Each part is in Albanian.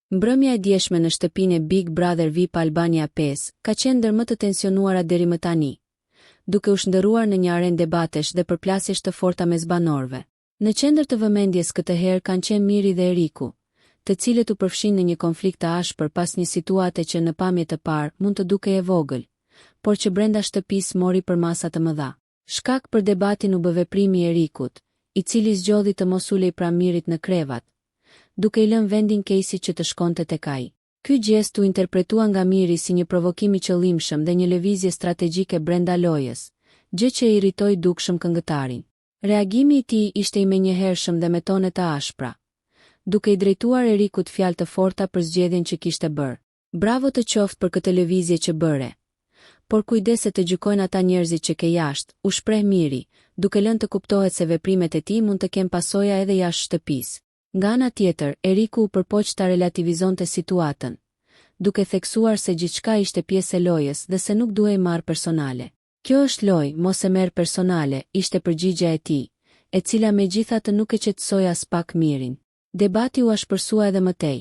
Mbrëmja e djeshme në shtëpinë e Big Brother VIP Albania 5 ka qenë ndër më të tensionuara deri më tani, duke u shndërruar në një arenë debatesh dhe përplasjesh të forta mes banorëve. Në qendër të vëmendjes këtë herë kanë qenë Miri dhe Eriku, të cilët u përfshin në një konflikt të ashpër pas një situate që në pamje të parë mund të dukej e vogël, por që brenda shtëpisë mori për masa të mëdha. Shkak për debatin u bë veprimi i Erikut, i cili zgjodhi të mos ulej pranë Mirit në krevat, duke i lënë vendin Casey që të shkonte tek ai. Ky gjest u interpretua nga Miri si një provokim i qëllimshëm dhe një lëvizje strategjike brenda lojës, gjë që i irritoi dukshëm këngëtarin. Reagimi i tij ishte i menjëhershëm dhe me tone të ashpra, duke i drejtuar Erikut fjalë të forta për zgjedhjen që kishte bërë. Bravo të qoftë për këtë lëvizje që bëre. Por kujdes se të gjykojnë ata njerëzit që ke jashtë, u shpreh Miri, duke lënë të kuptohet se veprimet e tij mund të kenë pasoja edhe jashtë shtëpisë. Nga ana tjetër, Eriku u përpoq ta relativizonte situatën, duke theksuar se gjithçka ishte pjesë e lojës dhe se nuk duhej marrë personale. Kjo është lojë, mos e merr personale, ishte përgjigjja e tij, e cila megjithatë nuk e qetësoi as pak Mirin. Debati u ashpërsua edhe më tej,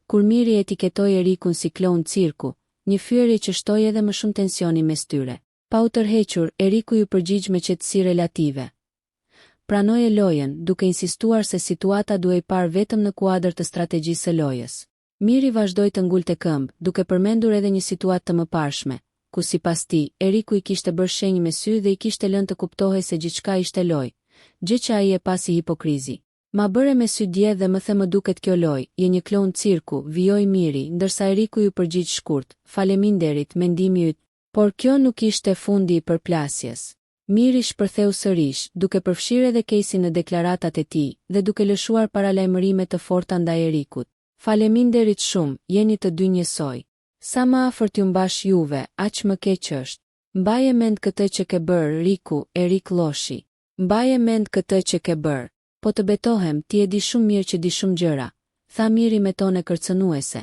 kur Miri etiketoi Erikun si klon cirku, një fyerje që shtoi edhe më shumë tensioni mes tyre. Pa u tërhequr, Eriku ju përgjigj me qetësi relative. Pranoi lojën, duke insistuar se situata duhej parë vetëm në kuadër të strategjisë së lojës. Miri vazhdoi të ngulte këmbë, duke përmendur edhe një situatë të mëparshme, ku sipas tij, Eriku i kishte bërë shenjë me sy dhe i kishte lënë të kuptohej se gjithçka ishte lojë, gjë që ai e pa si hipokrizi. Ma bëre me sy dje dhe më the më duket kjo lojë, je një klon cirku, vijoi Miri, ndërsa Eriku ju përgjigj shkurt, faleminderit, mendimi yt. Por kjo nuk ishte fundi i përplasjes. Miri shpërtheu sërish, duke përfshirë edhe Casey në deklaratat e tij dhe duke lëshuar paralajmërime të forta ndaj Erikut. Faleminderit shumë, jeni të dy njësoj. Sa më afërt ju mbash juve, aq më keq është. Mbaje mend këtë që ke bërë, Riku, Erik Loshi. Mbaje mend këtë që ke bërë. Po të betohem, ti e di shumë mirë që di shumë gjëra, tha Miri me tonë kërcënuese,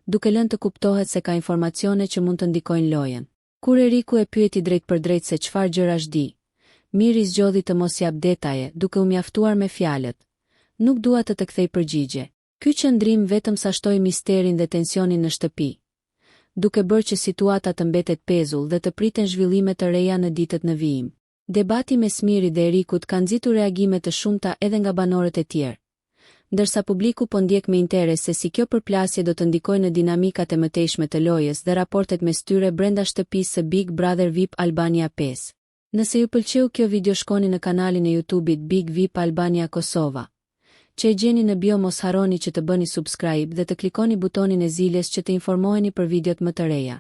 duke lënë të kuptohet se ka informacione që mund të ndikojnë lojën. Kur Eriku e pyeti drejt për drejt se çfarë gjërash di, Miri zgjodhi të mos jap detaje, duke u mjaftuar me fjalët. Nuk dua të kthej përgjigje. Ky qëndrim vetëm sa shtoi misterin dhe tensionin në shtëpi, duke bërë që situata të mbetet pezull dhe të priten zhvillime të reja në ditët në vijim. Debati mes Mirit dhe Erikut ka nxitur reagime të shumta edhe nga banorët e tjerë, ndërsa publiku po ndjek me interes se si kjo përplasje do të ndikojë në dinamikat e mëtejshme të lojës dhe raportet mes tyre brenda shtëpisë së Big Brother VIP Albania 5. Nëse ju pëlqeu kjo video, shkoni në kanalin e YouTube-it Big VIP Albania Kosova, që e gjeni në bio. Mos harroni që të bëni subscribe dhe të klikoni butonin e zilës që të informoheni për videot më të reja.